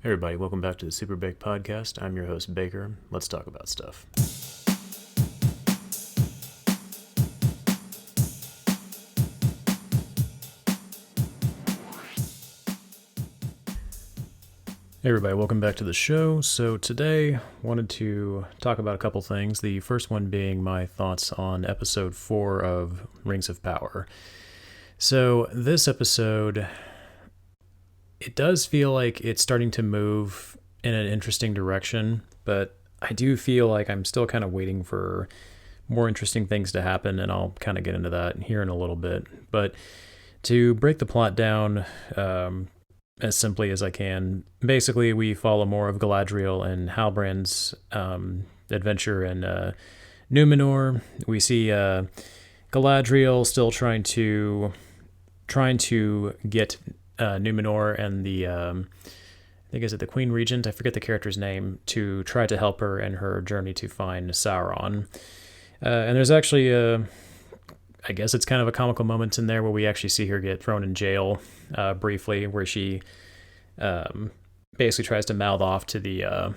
Hey everybody, welcome back to the SuperBake podcast. I'm your host, Baker. Let's talk about stuff. Hey everybody, welcome back to the show. So today, wanted to talk about a couple things. The first one being my thoughts on episode 4 of Rings of Power. So this episode, it does feel like it's starting to move in an interesting direction, but I do feel like I'm still kind of waiting for more interesting things to happen, and I'll kind of get into that here in a little bit. But to break the plot down as simply as I can, basically we follow more of Galadriel and Halbrand's adventure in Numenor. We see Galadriel still trying to get Numenor and the I think is it the Queen Regent? I forget the character's name, to try to help her in her journey to find Sauron. And there's actually I guess it's kind of a comical moment in there where we actually see her get thrown in jail briefly, where she basically tries to mouth off to the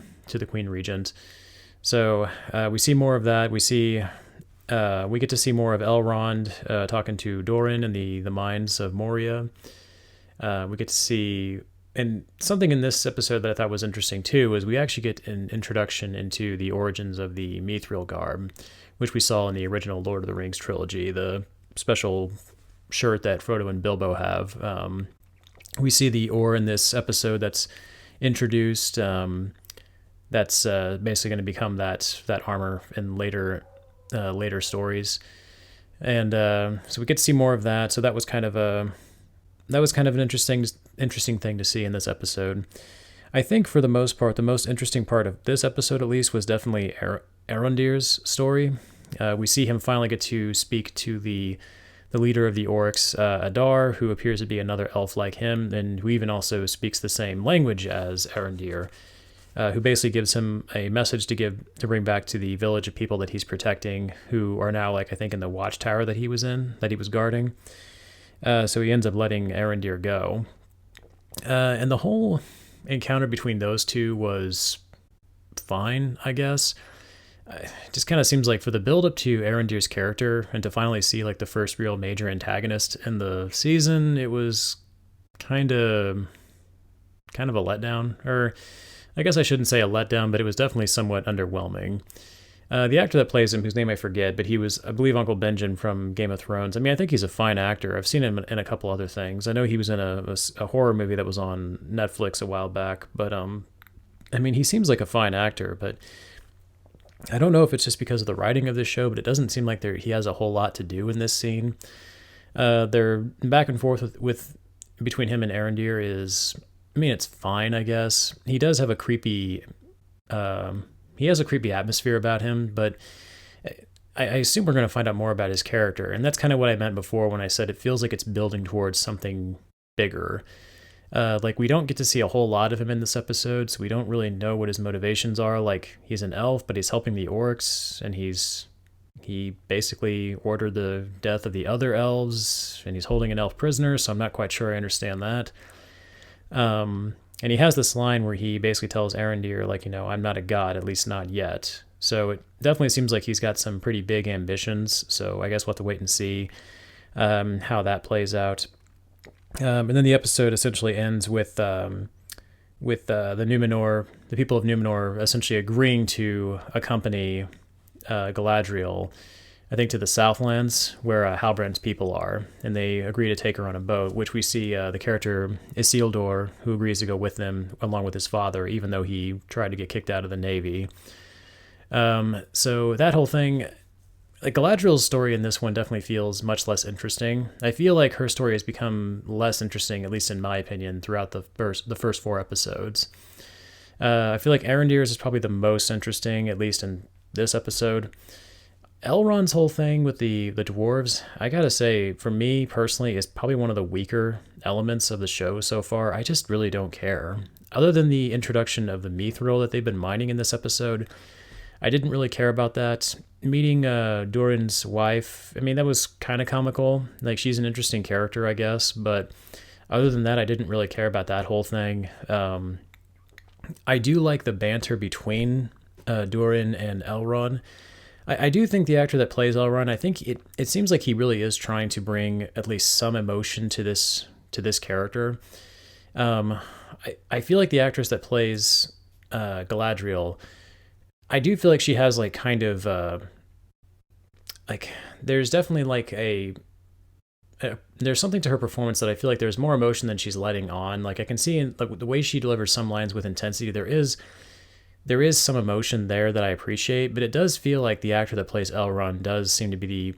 Queen Regent. So we see more of that. We get to see more of Elrond talking to Doran in the mines of Moria. We get to see, and something in this episode that I thought was interesting too, is we actually get an introduction into the origins of the Mithril garb, which we saw in the original Lord of the Rings trilogy, the special shirt that Frodo and Bilbo have. We see the ore in this episode that's introduced, that's basically going to become that armor in later stories. And so we get to see more of that. So that was kind of an interesting thing to see in this episode. I think for the most part, the most interesting part of this episode, at least, was definitely Arondir's story. We see him finally get to speak to the leader of the orcs, Adar, who appears to be another elf like him, and who even also speaks the same language as Arondir, who basically gives him a message to bring back to the village of people that he's protecting, who are now, I think, in the watchtower that he was guarding. So he ends up letting Arondir go. And the whole encounter between those two was fine, I guess. It just kind of seems like for the build-up to Arondir's character and to finally see the first real major antagonist in the season, it was kind of a letdown. Or I guess I shouldn't say a letdown, but it was definitely somewhat underwhelming. The actor that plays him, whose name I forget, but he was, I believe, Uncle Benjen from Game of Thrones. I mean, I think he's a fine actor. I've seen him in a couple other things. I know he was in a horror movie that was on Netflix a while back, but I mean, he seems like a fine actor, but I don't know if it's just because of the writing of this show, but it doesn't seem like he has a whole lot to do in this scene. Their back and forth with between him and Arondir is, I mean, it's fine, I guess. He does have a creepy... He has a creepy atmosphere about him, but I assume we're going to find out more about his character. And that's kind of what I meant before when I said it feels like it's building towards something bigger. We don't get to see a whole lot of him in this episode, so we don't really know what his motivations are. He's an elf, but he's helping the orcs, and he basically ordered the death of the other elves, and he's holding an elf prisoner, so I'm not quite sure I understand that. And he has this line where he basically tells Arondir, I'm not a god, at least not yet. So it definitely seems like he's got some pretty big ambitions. So I guess we'll have to wait and see how that plays out. And then the episode essentially ends with the people of Numenor essentially agreeing to accompany Galadriel, I think, to the Southlands, where Halbrand's people are, and they agree to take her on a boat, which we see the character Isildur, who agrees to go with them, along with his father, even though he tried to get kicked out of the Navy. So that whole thing, Galadriel's story in this one definitely feels much less interesting. I feel like her story has become less interesting, at least in my opinion, throughout the first 4 episodes. I feel like Arondir's is probably the most interesting, at least in this episode. Elrond's whole thing with the dwarves, I gotta say, for me personally, is probably one of the weaker elements of the show so far. I just really don't care. Other than the introduction of the Mithril that they've been mining in this episode, I didn't really care about that. Meeting Doran's wife, I mean, that was kind of comical. She's an interesting character, I guess, but other than that, I didn't really care about that whole thing. I do like the banter between Durin and Elrond. I do think the actor that plays Elrond, I think it seems like he really is trying to bring at least some emotion to this character. Um, I feel like the actress that plays Galadriel, I do feel like she has like kind of like there's definitely like there's something to her performance that I feel like there's more emotion than she's letting on. Like I can see in like the way she delivers some lines with intensity, there is some emotion there that I appreciate, but it does feel like the actor that plays Elrond does seem to be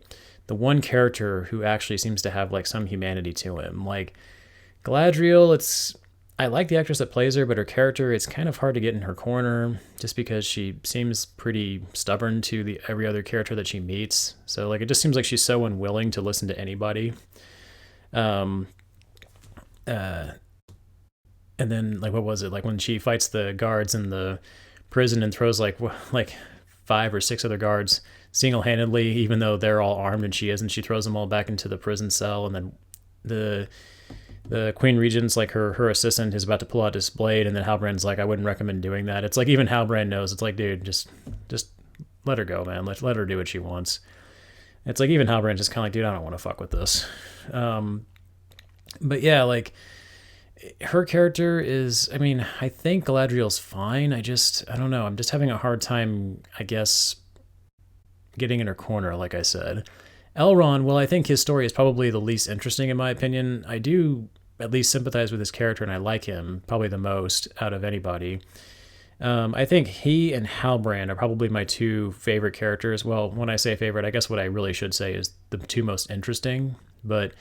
the one character who actually seems to have like some humanity to him. Like Galadriel, I like the actress that plays her, but her character, it's kind of hard to get in her corner just because she seems pretty stubborn to the every other character that she meets. So like it just seems like she's so unwilling to listen to anybody. Um and then like what was it? Like when she fights the guards in the prison and throws like 5 or 6 other guards single-handedly, even though they're all armed and she isn't, she throws them all back into the prison cell, and then the Queen Regent's like her assistant is about to pull out his blade, and then Halbrand's like, I wouldn't recommend doing that. It's like even Halbrand knows. It's like, dude, just let her go, man. Let her do what she wants. It's like even Halbrand's just kind of like, dude, I don't want to fuck with this. But yeah, like her character is, I mean, I think Galadriel's fine. I don't know. I'm just having a hard time, I guess, getting in her corner, like I said. Elrond, well, I think his story is probably the least interesting in my opinion. I do at least sympathize with his character, and I like him probably the most out of anybody. I think he and Halbrand are probably my 2 favorite characters. Well, when I say favorite, I guess what I really should say is the 2 most interesting, but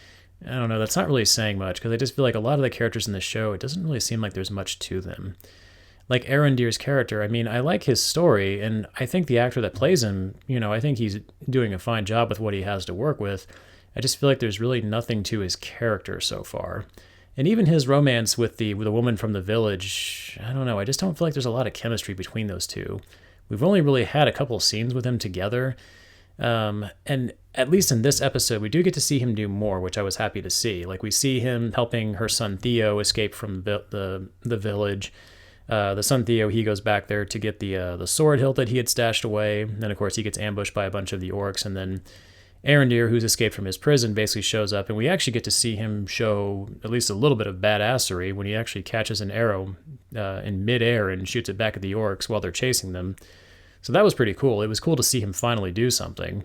I don't know, that's not really saying much because I just feel like a lot of the characters in the show, it doesn't really seem like there's much to them. Like Arondir's character, I mean, I like his story, and I think the actor that plays him, I think he's doing a fine job with what he has to work with. I just feel like there's really nothing to his character so far. And even his romance with the woman from the village, I don't know, I just don't feel like there's a lot of chemistry between those two. We've only really had a couple scenes with them together. And at least in this episode, we do get to see him do more, which I was happy to see. Like we see him helping her son Theo escape from the village. The son Theo, he goes back there to get the sword hilt that he had stashed away. And then, of course, he gets ambushed by a bunch of the orcs. And then Arondir, who's escaped from his prison, basically shows up. And we actually get to see him show at least a little bit of badassery when he actually catches an arrow in midair and shoots it back at the orcs while they're chasing them. So that was pretty cool. It was cool to see him finally do something.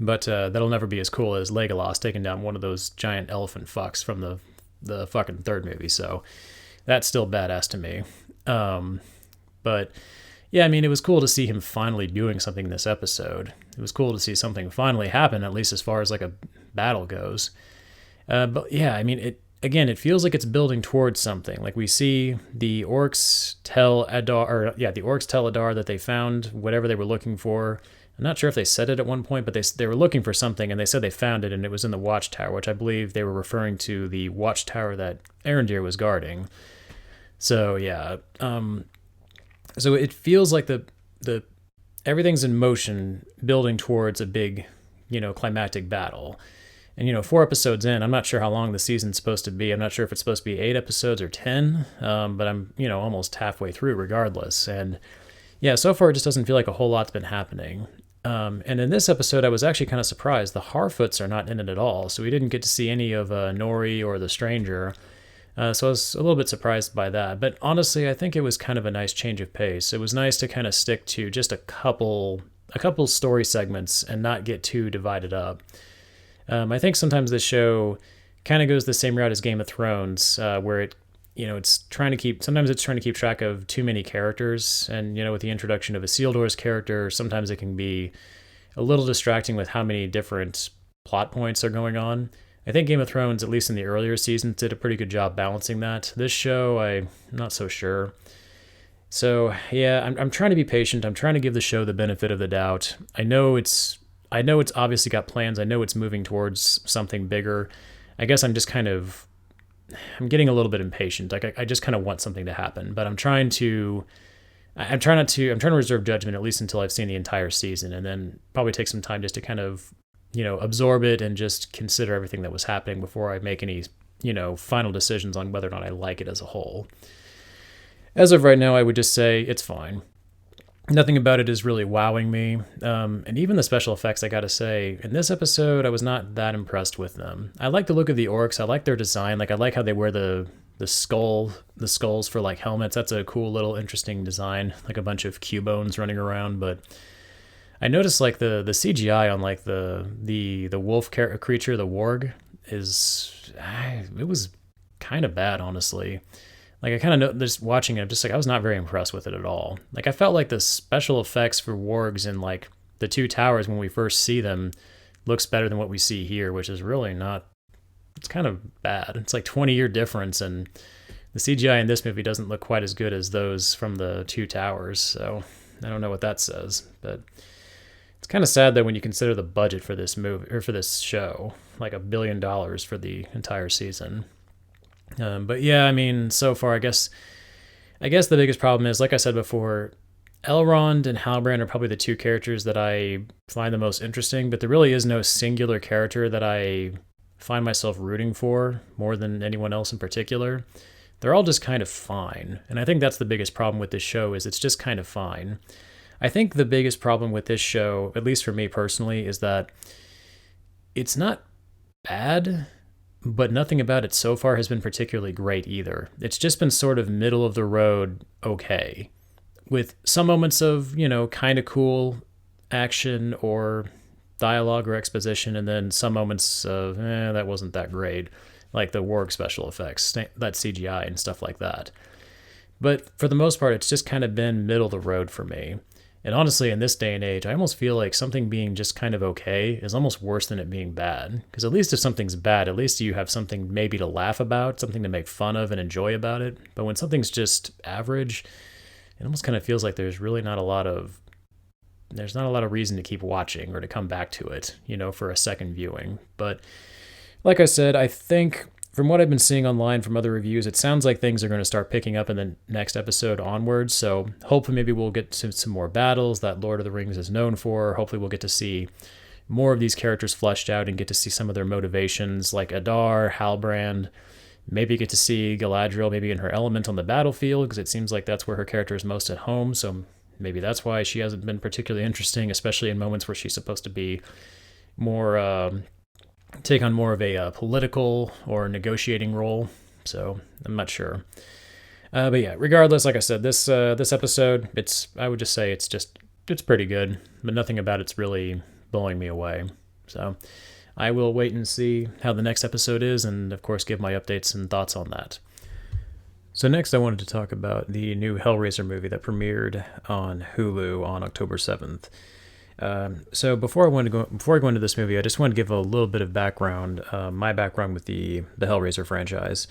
But that'll never be as cool as Legolas taking down one of those giant elephant fucks from the fucking 3rd movie. So that's still badass to me. But yeah, I mean, it was cool to see him finally doing something in this episode. It was cool to see something finally happen, at least as far as like a battle goes. But yeah, I mean, it feels like it's building towards something. Like we see the orcs tell Adar that they found whatever they were looking for. I'm not sure if they said it at one point, but they were looking for something, and they said they found it, and it was in the watchtower, which I believe they were referring to the watchtower that Arondir was guarding. So yeah, so it feels like the everything's in motion, building towards a big, climactic battle. And 4 episodes in, I'm not sure how long the season's supposed to be. I'm not sure if it's supposed to be 8 episodes or 10, but I'm almost halfway through regardless. And yeah, so far it just doesn't feel like a whole lot's been happening. And in this episode, I was actually kind of surprised. The Harfoots are not in it at all, so we didn't get to see any of Nori or the Stranger. So I was a little bit surprised by that. But honestly, I think it was kind of a nice change of pace. It was nice to kind of stick to just a couple story segments and not get too divided up. I think sometimes this show kind of goes the same route as Game of Thrones, where it's trying to keep track of too many characters. And, with the introduction of Isildur's character, sometimes it can be a little distracting with how many different plot points are going on. I think Game of Thrones, at least in the earlier seasons, did a pretty good job balancing that. This show, I'm not so sure. So yeah, I'm trying to be patient. I'm trying to give the show the benefit of the doubt. I know it's obviously got plans. I know it's moving towards something bigger. I guess I'm getting a little bit impatient. Like I just kind of want something to happen, but I'm trying to reserve judgment at least until I've seen the entire season, and then probably take some time just to kind of absorb it and just consider everything that was happening before I make any, final decisions on whether or not I like it as a whole. As of right now, I would just say it's fine. Nothing about it is really wowing me. And even the special effects, I gotta say, in this episode, I was not that impressed with them. I like the look of the orcs. I like their design. Like I like how they wear the skulls for like helmets. That's a cool little interesting design, like a bunch of cubones running around. But I noticed like the CGI on like the wolf creature, the warg, it was kind of bad, honestly. Like I kind of know just watching it, just like I was not very impressed with it at all. Like I felt like the special effects for wargs in like the two towers when we first see them looks better than what we see here, which is really not. It's kind of bad. It's like 20-year difference, and the CGI in this movie doesn't look quite as good as those from the two towers. So I don't know what that says, but it's kind of sad though when you consider the budget for this movie or for this show, like $1 billion for the entire season. But yeah, I mean, so far, I guess the biggest problem is, like I said before, Elrond and Halbrand are probably the two characters that I find the most interesting, but there really is no singular character that I find myself rooting for more than anyone else in particular. They're all just kind of fine, and I think that's the biggest problem with this show is it's just kind of fine. I think the biggest problem with this show, at least for me personally, is that it's not bad, but nothing about it so far has been particularly great either. It's just been sort of middle of the road okay, with some moments of, kind of cool action or dialogue or exposition, and then some moments of, that wasn't that great, like the warg special effects, that CGI and stuff like that. But for the most part, it's just kind of been middle of the road for me. And honestly, in this day and age, I almost feel like something being just kind of okay is almost worse than it being bad. Because at least if something's bad, at least you have something maybe to laugh about, something to make fun of and enjoy about it. But when something's just average, it almost kind of feels like there's not a lot of reason to keep watching or to come back to it, for a second viewing. But like I said, I think from what I've been seeing online from other reviews, it sounds like things are going to start picking up in the next episode onwards. So hopefully maybe we'll get to some more battles that Lord of the Rings is known for. Hopefully we'll get to see more of these characters fleshed out and get to see some of their motivations, like Adar, Halbrand. Maybe get to see Galadriel maybe in her element on the battlefield, because it seems like that's where her character is most at home. So maybe that's why she hasn't been particularly interesting, especially in moments where she's supposed to be more... take on more of a political or negotiating role. So I'm not sure. But yeah, regardless, like I said, this episode, I would just say it's pretty good, but nothing about it's really blowing me away. So I will wait and see how the next episode is, and of course give my updates and thoughts on that. So next I wanted to talk about the new Hellraiser movie that premiered on Hulu on October 7th. So before I go into this movie, I just want to give a little bit of background, my background with the Hellraiser franchise.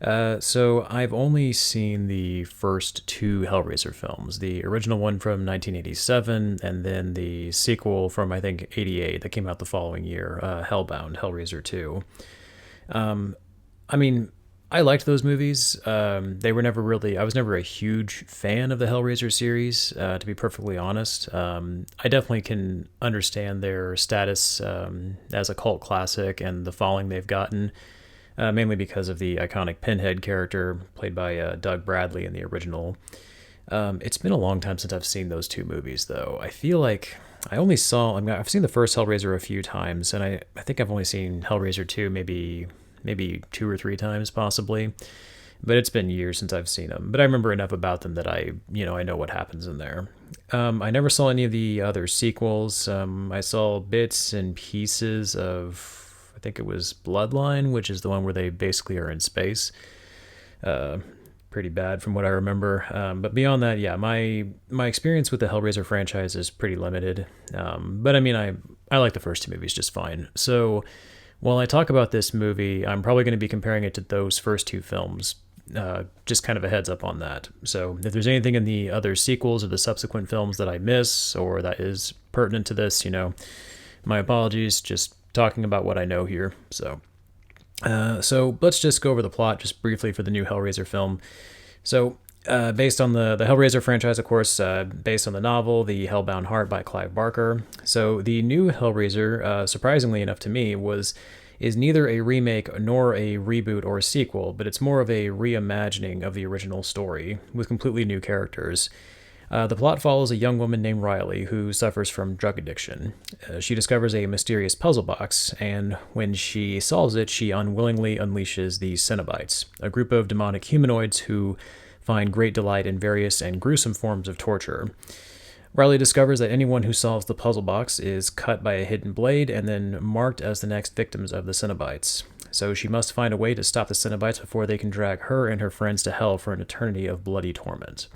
So I've only seen the first two Hellraiser films, the original one from 1987, and then the sequel from, I think, 88 that came out the following year, Hellbound, Hellraiser 2. I mean, I liked those movies. I was never a huge fan of the Hellraiser series, to be perfectly honest. I definitely can understand their status as a cult classic and the following they've gotten, mainly because of the iconic Pinhead character played by Doug Bradley in the original. It's been a long time since I've seen those two movies, though. I feel like I've seen the first Hellraiser a few times, and I think I've only seen Hellraiser 2 maybe 2 or 3 times possibly, but it's been years since I've seen them. But I remember enough about them that I know what happens in there. I never saw any of the other sequels. I saw bits and pieces of, I think it was Bloodline, which is the one where they basically are in space. Pretty bad from what I remember. But beyond that, yeah, my experience with the Hellraiser franchise is pretty limited. But I mean, I like the first two movies just fine. So while I talk about this movie, I'm probably going to be comparing it to those first two films. Just kind of a heads up on that. So if there's anything in the other sequels or the subsequent films that I miss or that is pertinent to this, my apologies, just talking about what I know here. So let's just go over the plot just briefly for the new Hellraiser film. So based on the Hellraiser franchise, of course, based on the novel, The Hellbound Heart by Clive Barker. So the new Hellraiser, surprisingly enough to me, was is neither a remake nor a reboot or a sequel, but it's more of a reimagining of the original story with completely new characters. The plot follows a young woman named Riley who suffers from drug addiction. She discovers a mysterious puzzle box, and when she solves it, she unwillingly unleashes the Cenobites, a group of demonic humanoids who find great delight in various and gruesome forms of torture. Riley discovers that anyone who solves the puzzle box is cut by a hidden blade and then marked as the next victims of the Cenobites. So she must find a way to stop the Cenobites before they can drag her and her friends to hell for an eternity of bloody torment.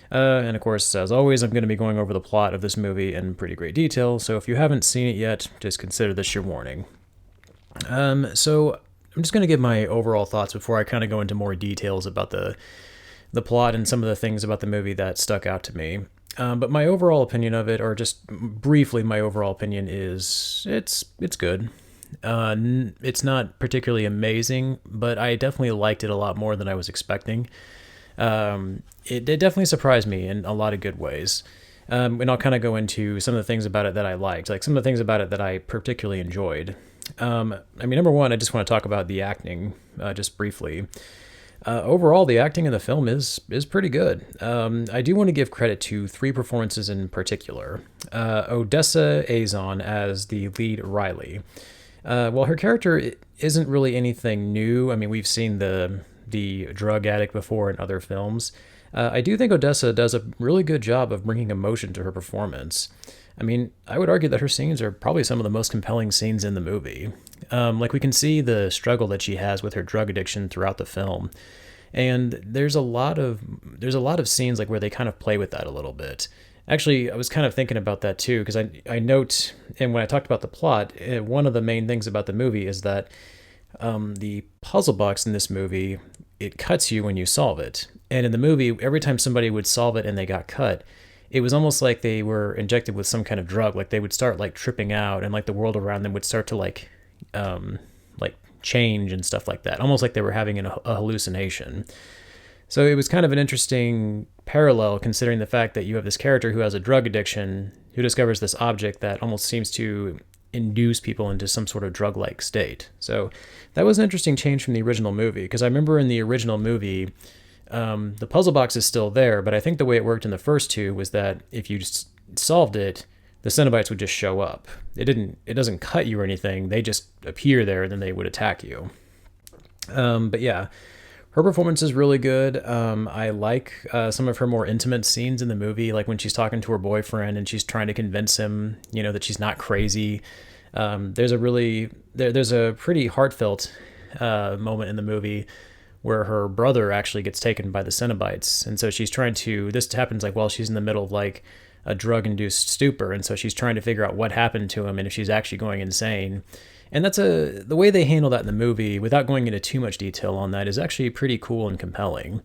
And of course, as always, I'm going to be going over the plot of this movie in pretty great detail, so if you haven't seen it yet, just consider this your warning. So I'm just going to give my overall thoughts before I kind of go into more details about the plot and some of the things about the movie that stuck out to me. But my overall opinion of it, or just briefly my overall opinion, is it's good. It's not particularly amazing, but I definitely liked it a lot more than I was expecting. It definitely surprised me in a lot of good ways. And I'll kind of go into some of the things about it that I liked, like some of the things about it that I particularly enjoyed. Number one, I just want to talk about the acting, just briefly. Overall, the acting in the film is pretty good. I do want to give credit to three performances in particular. Odessa Azon as the lead Riley. While her character isn't really anything new, I mean, we've seen the drug addict before in other films. I do think Odessa does a really good job of bringing emotion to her performance. I mean, I would argue that her scenes are probably some of the most compelling scenes in the movie. We can see the struggle that she has with her drug addiction throughout the film. And there's a lot of scenes like where they kind of play with that a little bit. Actually, I was kind of thinking about that too, because I note, and when I talked about the plot, one of the main things about the movie is that the puzzle box in this movie, it cuts you when you solve it. And in the movie, every time somebody would solve it and they got cut, it was almost like they were injected with some kind of drug. Like they would start like tripping out, and like the world around them would start to like change and stuff like that. Almost like they were having a hallucination. So it was kind of an interesting parallel, considering the fact that you have this character who has a drug addiction, who discovers this object that almost seems to induce people into some sort of drug-like state. So that was an interesting change from the original movie, because I remember in the original movie, the puzzle box is still there, but I think the way it worked in the first two was that if you solved it, the Cenobites would just show up. It doesn't cut you or anything. They just appear there, and then they would attack you. But yeah, her performance is really good. I like some of her more intimate scenes in the movie, like when she's talking to her boyfriend and she's trying to convince him, that she's not crazy. There's a pretty heartfelt moment in the movie where her brother actually gets taken by the Cenobites, and so this happens like while she's in the middle of like a drug-induced stupor, and so she's trying to figure out what happened to him and if she's actually going insane. And the way they handle that in the movie, without going into too much detail on that, is actually pretty cool and compelling.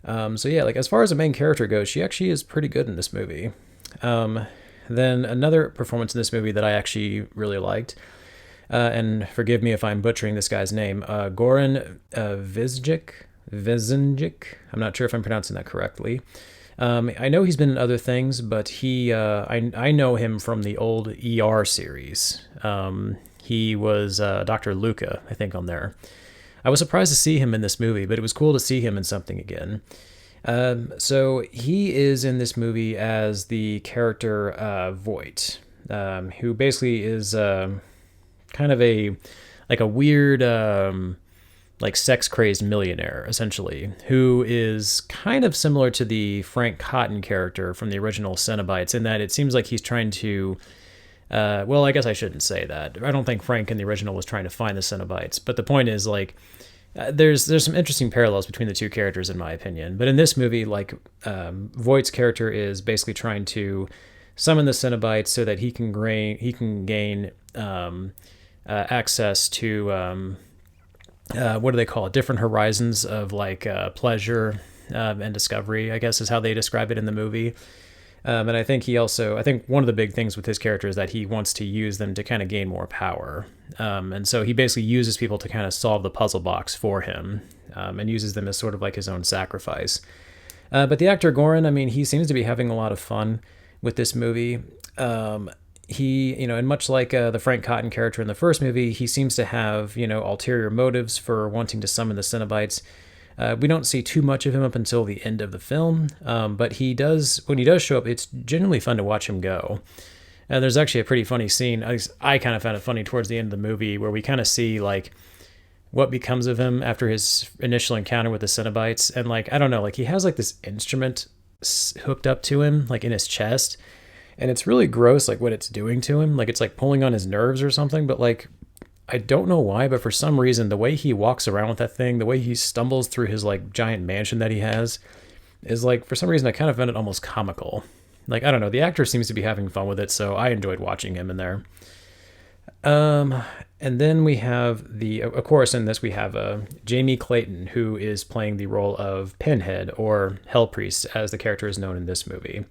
So yeah, like as far as the main character goes, she actually is pretty good in this movie. Then another performance in this movie that I actually really liked, and forgive me if I'm butchering this guy's name, Goran Vizinjic. I'm not sure if I'm pronouncing that correctly. I know he's been in other things, but I know him from the old ER series. He was Dr. Luca, I think, on there. I was surprised to see him in this movie, but it was cool to see him in something again. So he is in this movie as the character Voight, who basically is kind of a weird, sex-crazed millionaire, essentially, who is kind of similar to the Frank Cotton character from the original Cenobites, in that it seems like he's trying to... I guess I shouldn't say that. I don't think Frank in the original was trying to find the Cenobites, but the point is, there's some interesting parallels between the two characters, in my opinion. But in this movie, Voight's character is basically trying to summon the Cenobites so that he can gain access to what do they call it? Different horizons of pleasure and discovery, I guess is how they describe it in the movie. And I think one of the big things with his character is that he wants to use them to kind of gain more power. And so he basically uses people to kind of solve the puzzle box for him, and uses them as sort of like his own sacrifice. But the actor Goran, he seems to be having a lot of fun with this movie. and much like the Frank Cotton character in the first movie, he seems to have, ulterior motives for wanting to summon the Cenobites. We don't see too much of him up until the end of the film, but when he does show up, it's genuinely fun to watch him go. There's actually a pretty funny scene. I kind of found it funny towards the end of the movie where we kind of see like what becomes of him after his initial encounter with the Cenobites. And like, I don't know, like he has like this instrument hooked up to him, like in his chest. And it's really gross, like what it's doing to him. Like it's like pulling on his nerves or something. But like, I don't know why, but for some reason, the way he walks around with that thing, the way he stumbles through his like giant mansion that he has is like, for some reason, I kind of found it almost comical. Like, I don't know, the actor seems to be having fun with it. So I enjoyed watching him in there. And then we have of course, in this we have Jamie Clayton, who is playing the role of Pinhead, or Hell Priest, as the character is known in this movie.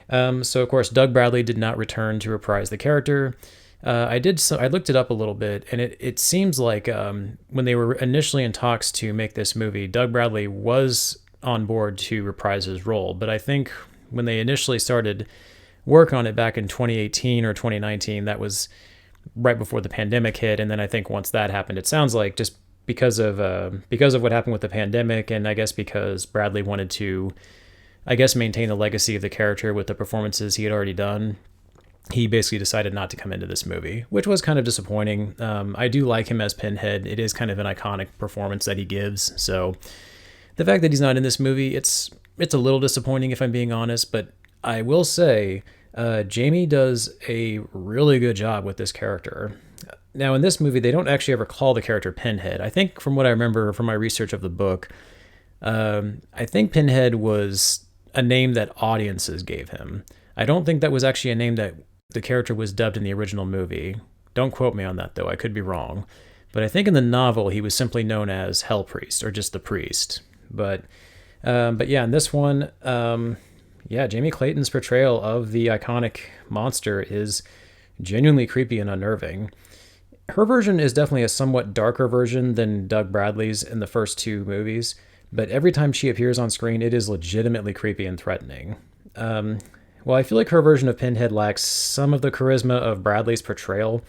So of course, Doug Bradley did not return to reprise the character. I looked it up a little bit, and it seems like when they were initially in talks to make this movie, Doug Bradley was on board to reprise his role. But I think when they initially started work on it back in 2018 or 2019, that was right before the pandemic hit. And then I think once that happened, it sounds like just because of what happened with the pandemic, and I guess because Bradley wanted to, I guess, maintain the legacy of the character with the performances he had already done, he basically decided not to come into this movie, which was kind of disappointing. I do like him as Pinhead. It is kind of an iconic performance that he gives. So the fact that he's not in this movie, it's a little disappointing if I'm being honest, but I will say Jamie does a really good job with this character. Now, in this movie, they don't actually ever call the character Pinhead. I think from what I remember from my research of the book, I think Pinhead was a name that audiences gave him. I don't think that was actually a name that the character was dubbed in the original movie. Don't quote me on that, though. I could be wrong. But I think in the novel, he was simply known as Hell Priest, or just the Priest. But yeah, in this one, Jamie Clayton's portrayal of the iconic monster is genuinely creepy and unnerving. Her version is definitely a somewhat darker version than Doug Bradley's in the first two movies, but every time she appears on screen, it is legitimately creepy and threatening. While I feel like her version of Pinhead lacks some of the charisma of Bradley's portrayal,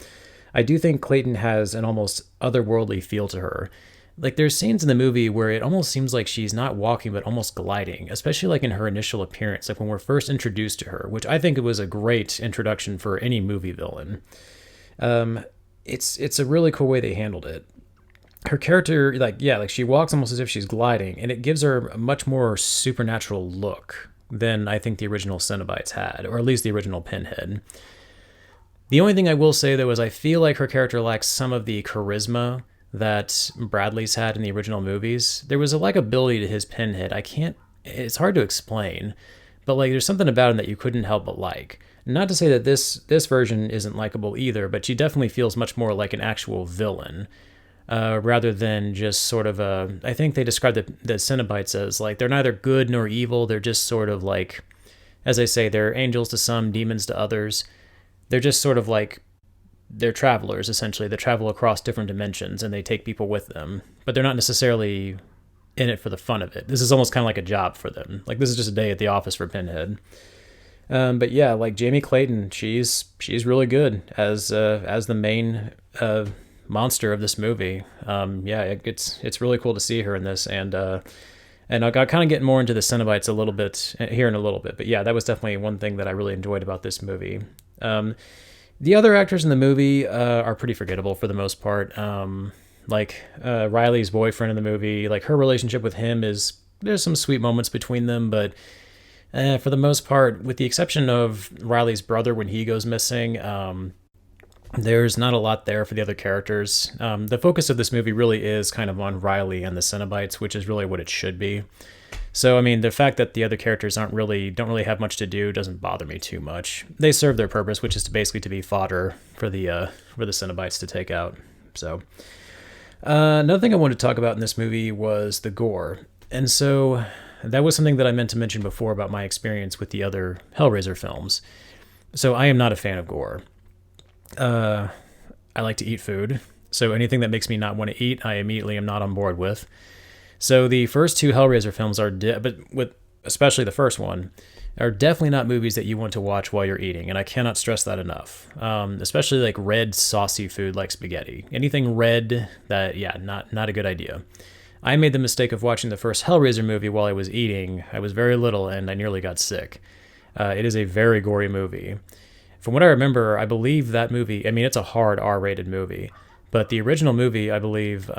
I do think Clayton has an almost otherworldly feel to her. Like, there's scenes in the movie where it almost seems like she's not walking but almost gliding, especially like in her initial appearance, like when we're first introduced to her, which I think it was a great introduction for any movie villain. It's a really cool way they handled it. Her character, like she walks almost as if she's gliding, and it gives her a much more supernatural look than I think the original Cenobites had, or at least the original Pinhead. The only thing I will say, though, is I feel like her character lacks some of the charisma that Bradley's had in the original movies. There was a likability to his Pinhead. It's hard to explain, but like there's something about him that you couldn't help but like. Not to say that this version isn't likable either, but she definitely feels much more like an actual villain. Rather than just sort of I think they described the Cenobites as like, they're neither good nor evil. They're just sort of like, as I say, they're angels to some, demons to others. They're just sort of like, they're travelers, essentially. They travel across different dimensions and they take people with them, but they're not necessarily in it for the fun of it. This is almost kind of like a job for them. Like, this is just a day at the office for Pinhead. But yeah, like Jamie Clayton, she's really good as the main monster of this movie. It's really cool to see her in this, and I'll kind of get more into the Cenobites a little bit here in a little bit, but yeah, that was definitely one thing that I really enjoyed about this movie. The other actors in the movie are pretty forgettable for the most part. Riley's boyfriend in the movie, like her relationship with him there's some sweet moments between them, but for the most part, with the exception of Riley's brother when he goes missing, there's not a lot there for the other characters. The focus of this movie really is kind of on Riley and the Cenobites, which is really what it should be. So, I mean, the fact that the other characters don't really have much to do doesn't bother me too much. They serve their purpose, which is to be fodder for the Cenobites to take out. So, another thing I wanted to talk about in this movie was the gore. And so that was something that I meant to mention before about my experience with the other Hellraiser films. So I am not a fan of gore. I like to eat food, so anything that makes me not want to eat, I immediately am not on board with. So the first two Hellraiser films are but with especially the first one, are definitely not movies that you want to watch while you're eating, and I cannot stress that enough. Especially like red, saucy food like spaghetti. Anything red, not a good idea. I made the mistake of watching the first Hellraiser movie while I was eating. I was very little, and I nearly got sick. It is a very gory movie. From what I remember, I believe that movie, I mean, it's a hard R-rated movie, but the original movie, I believe,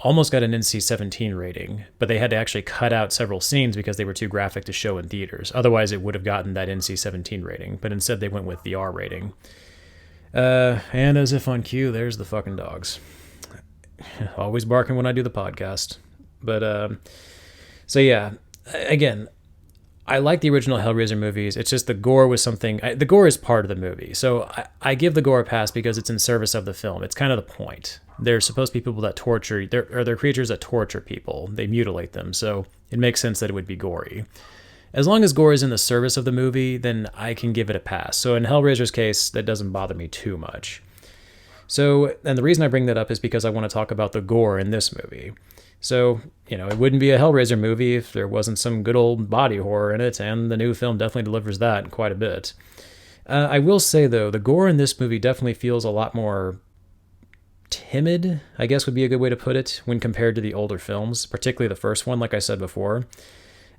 almost got an NC-17 rating, but they had to actually cut out several scenes because they were too graphic to show in theaters. Otherwise, it would have gotten that NC-17 rating, but instead they went with the R rating. And as if on cue, there's the fucking dogs. Always barking when I do the podcast. But, so yeah, again, I like the original Hellraiser movies. It's just the gore was something... the gore is part of the movie. So I give the gore a pass because it's in service of the film. It's kind of the point. They're supposed to be people that torture... They're creatures that torture people. They mutilate them. So it makes sense that it would be gory. As long as gore is in the service of the movie, then I can give it a pass. So in Hellraiser's case, that doesn't bother me too much. So, and the reason I bring that up is because I want to talk about the gore in this movie. So, it wouldn't be a Hellraiser movie if there wasn't some good old body horror in it, and the new film definitely delivers that quite a bit. I will say, though, the gore in this movie definitely feels a lot more timid, I guess would be a good way to put it, when compared to the older films, particularly the first one, like I said before.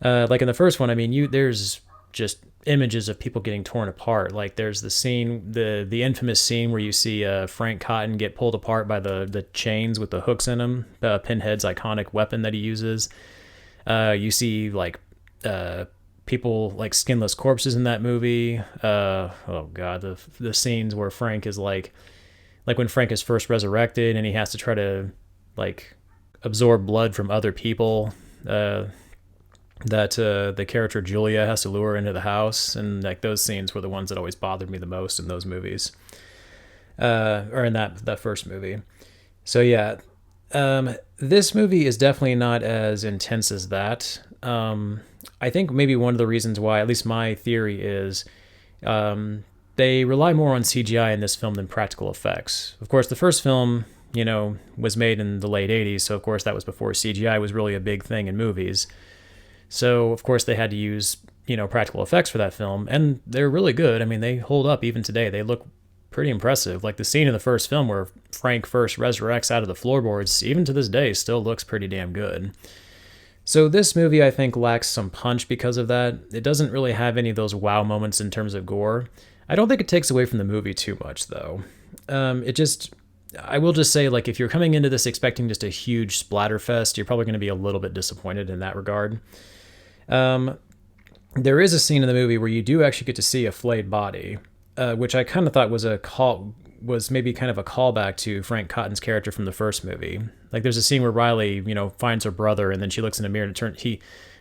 Like in the first one, I mean, there's just images of people getting torn apart. Like there's the scene, the infamous scene where you see Frank Cotton get pulled apart by the chains with the hooks in them, Pinhead's iconic weapon that he uses. You see like people like skinless corpses in that movie. Oh god, the scenes where Frank is like when Frank is first resurrected and he has to try to like absorb blood from other people. That the character Julia has to lure into the house, and like those scenes were the ones that always bothered me the most in those movies, or in that first movie. So yeah, this movie is definitely not as intense as that. I think maybe one of the reasons why, at least my theory is, they rely more on CGI in this film than practical effects. Of course, the first film, was made in the late 80s, so of course that was before CGI was really a big thing in movies. So, of course, they had to use, practical effects for that film, and they're really good. I mean, they hold up even today. They look pretty impressive. Like the scene in the first film where Frank first resurrects out of the floorboards, even to this day, still looks pretty damn good. So this movie, I think, lacks some punch because of that. It doesn't really have any of those wow moments in terms of gore. I don't think it takes away from the movie too much, though. I will just say, like, if you're coming into this expecting just a huge splatter fest, you're probably going to be a little bit disappointed in that regard. There is a scene in the movie where you do actually get to see a flayed body, which I kind of thought was maybe kind of a callback to Frank Cotton's character from the first movie. Like there's a scene where Riley, finds her brother, and then she looks in a mirror and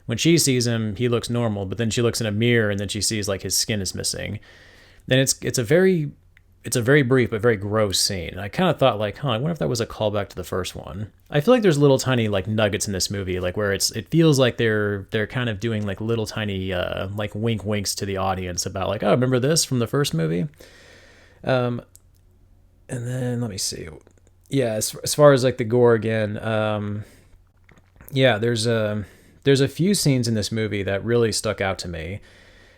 when she sees him, he looks normal, but then she looks in a mirror and then she sees like his skin is missing. Then it's a very brief but very gross scene. I kind of thought like, I wonder if that was a callback to the first one. I feel like there's little tiny like nuggets in this movie, like where it feels like they're kind of doing like little tiny like wink winks to the audience about like, oh, remember this from the first movie? And then let me see. Yeah, as far as like the gore again, there's a few scenes in this movie that really stuck out to me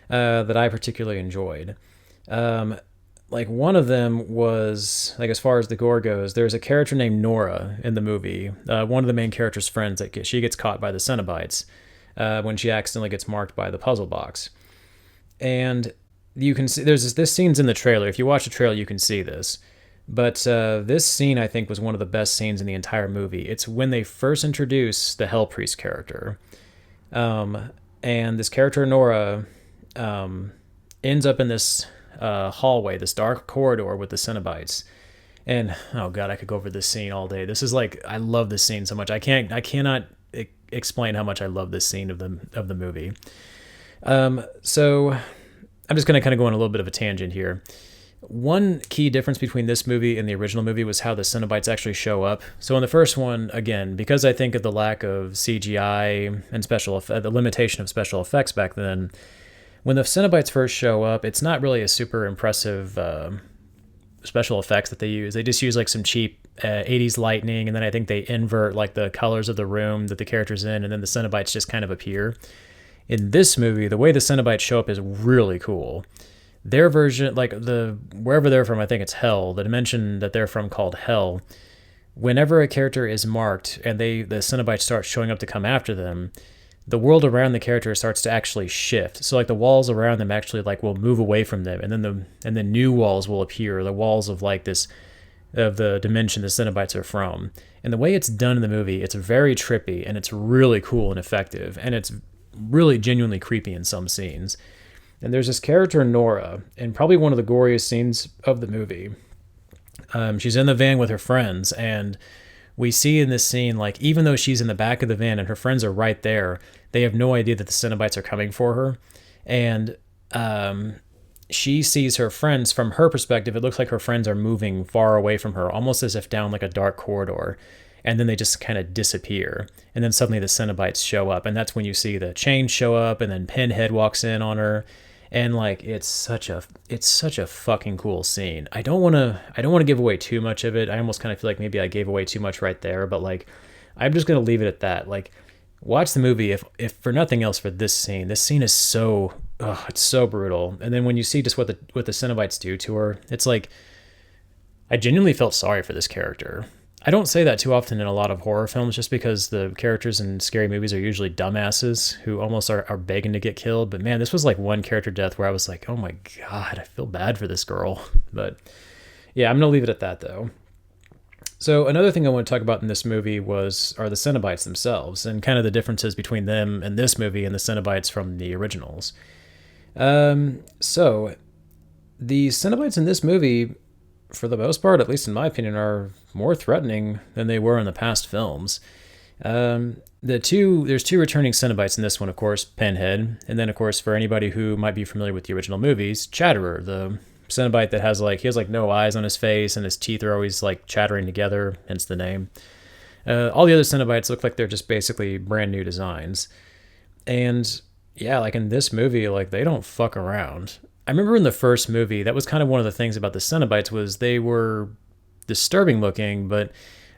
that I particularly enjoyed. Like one of them was, like as far as the gore goes, there's a character named Nora in the movie. One of the main character's friends, she gets caught by the Cenobites when she accidentally gets marked by the puzzle box. And you can see, this scene's in the trailer. If you watch the trailer, you can see this. But this scene, I think, was one of the best scenes in the entire movie. It's when they first introduce the Hell Priest character. And this character, Nora, ends up in this hallway, this dark corridor with the Cenobites. And oh god, I could go over this scene all day. This is like, I love this scene so much. I cannot explain how much I love this scene of the movie. So I'm just going to kind of go on a little bit of a tangent here. One key difference between this movie and the original movie was how the Cenobites actually show up. So in the first one, again, because I think of the lack of CGI and the limitation of special effects back then, when the Cenobites first show up, it's not really a super impressive special effects that they use. They just use like some cheap 80s lightning, and then I think they invert like the colors of the room that the character's in, and then the Cenobites just kind of appear. In this movie, the way the Cenobites show up is really cool. Their version, like wherever they're from, I think it's Hell, the dimension that they're from called Hell. Whenever a character is marked and the Cenobites start showing up to come after them, the world around the character starts to actually shift. So like the walls around them actually like will move away from them, and then new walls will appear, the walls of like this of the dimension the Cenobites are from. And the way it's done in the movie, it's very trippy, and it's really cool and effective, and it's really genuinely creepy in some scenes. And there's this character, Nora, and probably one of the goriest scenes of the movie. She's in the van with her friends, and we see in this scene, like, even though she's in the back of the van and her friends are right there, they have no idea that the Cenobites are coming for her. And she sees her friends from her perspective. It looks like her friends are moving far away from her, almost as if down like a dark corridor. And then they just kind of disappear. And then suddenly the Cenobites show up. And that's when you see the chain show up, and then Pinhead walks in on her. And like it's such a fucking cool scene. I don't want to give away too much of it. I almost kind of feel like maybe I gave away too much right there, but like I'm just going to leave it at that. Like watch the movie if for nothing else for this scene. This scene is so it's so brutal. And then when you see just what the Cenobites do to her, it's like I genuinely felt sorry for this character. I don't say that too often in a lot of horror films, just because the characters in scary movies are usually dumbasses who almost are begging to get killed. But man, this was like one character death where I was like, oh my God, I feel bad for this girl. But yeah, I'm going to leave it at that though. So another thing I want to talk about in this movie are the Cenobites themselves, and kind of the differences between them and this movie and the Cenobites from the originals. So the Cenobites in this movie, for the most part, at least in my opinion, are more threatening than they were in the past films. There's two returning Cenobites in this one, of course, Pinhead, and then of course for anybody who might be familiar with the original movies, Chatterer, the Cenobite that has no eyes on his face, and his teeth are always like chattering together, hence the name. All the other Cenobites look like they're just basically brand new designs. And yeah, like in this movie, like they don't fuck around. I remember in the first movie, that was kind of one of the things about the Cenobites, was they were disturbing looking, but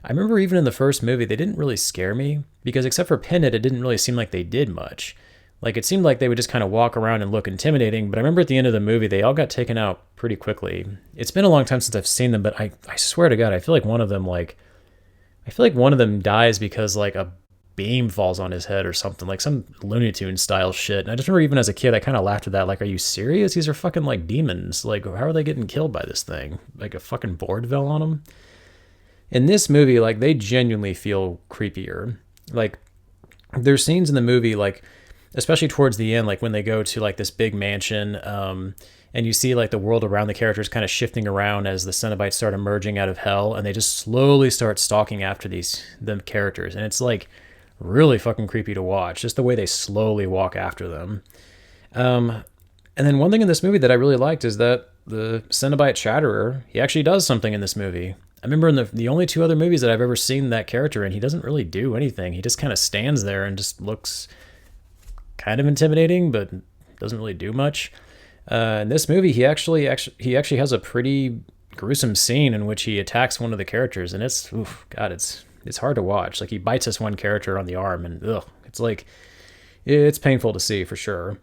I remember even in the first movie, they didn't really scare me, because except for Pinhead, it didn't really seem like they did much. Like it seemed like they would just kind of walk around and look intimidating, but I remember at the end of the movie, they all got taken out pretty quickly. It's been a long time since I've seen them, but I swear to God, I feel like one of them dies because like a beam falls on his head or something, like some Looney Tunes style shit. And I just remember even as a kid, I kind of laughed at that. Like, are you serious? These are fucking like demons. Like, how are they getting killed by this thing? Like a fucking board fell on them. In this movie, like they genuinely feel creepier. Like there's scenes in the movie, like especially towards the end, like when they go to like this big mansion, and you see like the world around the characters kind of shifting around as the Cenobites start emerging out of hell, and they just slowly start stalking after the characters. And it's like really fucking creepy to watch, just the way they slowly walk after them. And then one thing in this movie that I really liked is that the Cenobite Chatterer, he actually does something in this movie. I remember in the only two other movies that I've ever seen that character in, he doesn't really do anything. He just kind of stands there and just looks kind of intimidating, but doesn't really do much. In this movie, he actually has a pretty gruesome scene in which he attacks one of the characters, and it's hard to watch. Like he bites this one character on the arm, and it's painful to see for sure.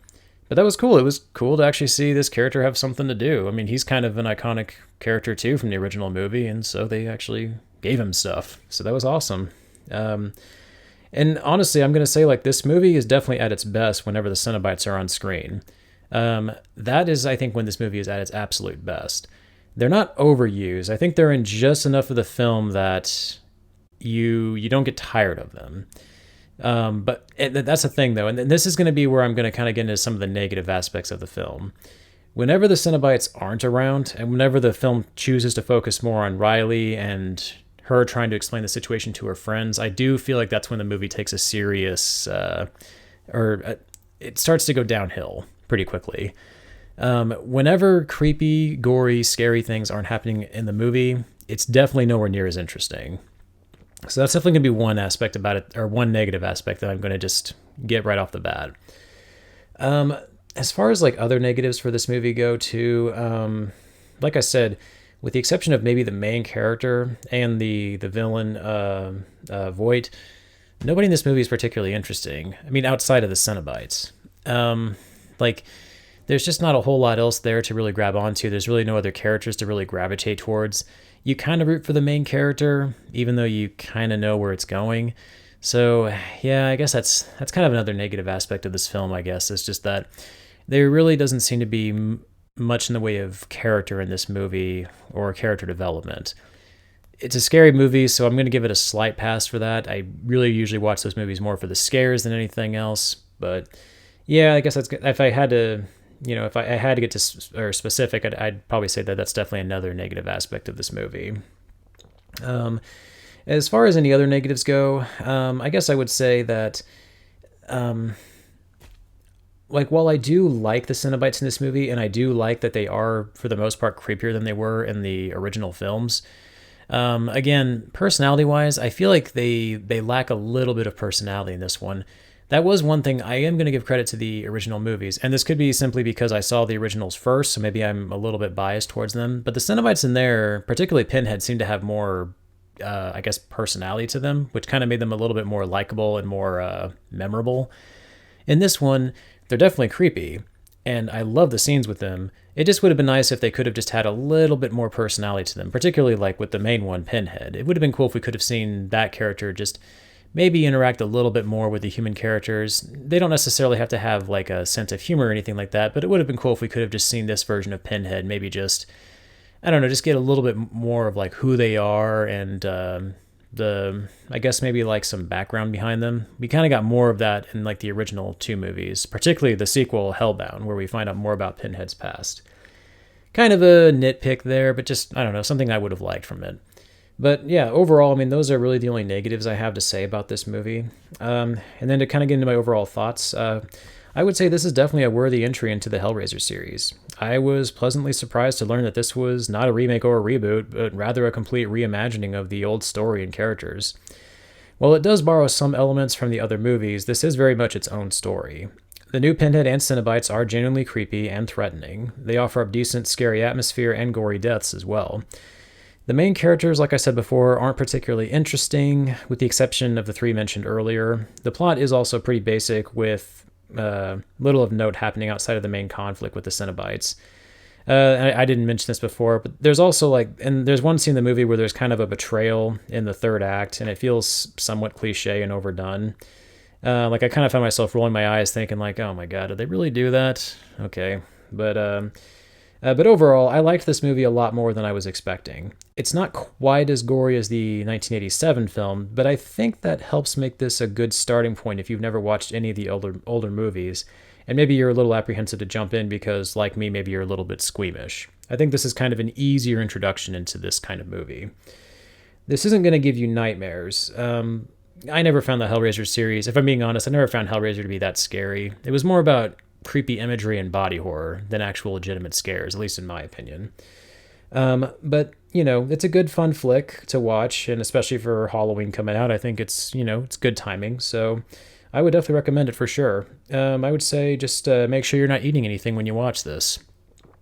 But that was cool. It was cool to actually see this character have something to do. I mean, he's kind of an iconic character too from the original movie, and so they actually gave him stuff. So that was awesome. And honestly, I'm going to say like this movie is definitely at its best whenever the Cenobites are on screen. That is, I think, when this movie is at its absolute best. They're not overused. I think they're in just enough of the film that you don't get tired of them. But that's the thing, though. And this is going to be where I'm going to kind of get into some of the negative aspects of the film. Whenever the Cenobites aren't around, and whenever the film chooses to focus more on Riley and her trying to explain the situation to her friends, I do feel like that's when the movie takes a serious, it starts to go downhill pretty quickly. Whenever creepy, gory, scary things aren't happening in the movie, it's definitely nowhere near as interesting. So that's definitely going to be one aspect about it, or one negative aspect that I'm going to just get right off the bat. As far as like other negatives for this movie go too, like I said, with the exception of maybe the main character and the villain, Voight, nobody in this movie is particularly interesting. I mean, outside of the Cenobites. Like, there's just not a whole lot else there to really grab onto. There's really no other characters to really gravitate towards. You kind of root for the main character, even though you kind of know where it's going. So, yeah, I guess that's kind of another negative aspect of this film, I guess. It's just that there really doesn't seem to be much in the way of character in this movie or character development. It's a scary movie, so I'm going to give it a slight pass for that. I really usually watch those movies more for the scares than anything else. But, yeah, I guess that's good. If I had to... if I had to get to specific, I'd probably say that that's definitely another negative aspect of this movie. As far as any other negatives go, I guess I would say that, while I do like the Cenobites in this movie, and I do like that they are, for the most part, creepier than they were in the original films, again, personality-wise, I feel like they lack a little bit of personality in this one. That was one thing I am going to give credit to the original movies, and this could be simply because I saw the originals first, so maybe I'm a little bit biased towards them. But the Cenobites in there, particularly Pinhead, seem to have more, personality to them, which kind of made them a little bit more likable and more memorable. In this one, they're definitely creepy, and I love the scenes with them. It just would have been nice if they could have just had a little bit more personality to them, particularly like with the main one, Pinhead. It would have been cool if we could have seen that character just maybe interact a little bit more with the human characters. They don't necessarily have to have like a sense of humor or anything like that, but it would have been cool if we could have just seen this version of Pinhead, maybe just, I don't know, just get a little bit more of like who they are and I guess maybe like some background behind them. We kind of got more of that in like the original two movies, particularly the sequel, Hellbound, where we find out more about Pinhead's past. Kind of a nitpick there, but just, I don't know, something I would have liked from it. But yeah, overall, I mean, those are really the only negatives I have to say about this movie. And then to kind of get into my overall thoughts, I would say this is definitely a worthy entry into the Hellraiser series. I was pleasantly surprised to learn that this was not a remake or a reboot, but rather a complete reimagining of the old story and characters. While it does borrow some elements from the other movies, this is very much its own story. The new Pinhead and Cenobites are genuinely creepy and threatening. They offer up decent, scary atmosphere and gory deaths as well. The main characters, like I said before, aren't particularly interesting, with the exception of the three mentioned earlier. The plot is also pretty basic, with little of note happening outside of the main conflict with the Cenobites. I didn't mention this before, but there's also and there's one scene in the movie where there's kind of a betrayal in the third act, and it feels somewhat cliche and overdone. I kind of found myself rolling my eyes thinking oh my God, did they really do that? Okay. But overall, I liked this movie a lot more than I was expecting. It's not quite as gory as the 1987 film, but I think that helps make this a good starting point if you've never watched any of the older movies, and maybe you're a little apprehensive to jump in because, like me, maybe you're a little bit squeamish. I think this is kind of an easier introduction into this kind of movie. This isn't going to give you nightmares. I never found the Hellraiser series, if I'm being honest, I never found Hellraiser to be that scary. It was more about creepy imagery and body horror than actual legitimate scares, at least in my opinion. But, it's a good fun flick to watch, and especially for Halloween coming out, I think it's good timing. So I would definitely recommend it for sure. I would say just make sure you're not eating anything when you watch this.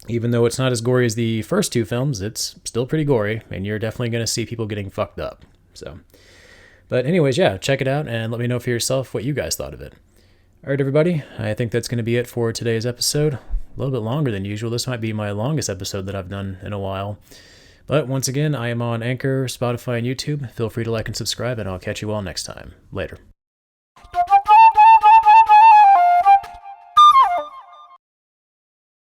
Even though it's not as gory as the first two films, it's still pretty gory, and you're definitely going to see people getting fucked up. But anyways, yeah, check it out and let me know for yourself what you guys thought of it. All right, everybody, I think that's going to be it for today's episode. A little bit longer than usual. This might be my longest episode that I've done in a while. But once again, I am on Anchor, Spotify, and YouTube. Feel free to like and subscribe, and I'll catch you all next time. Later.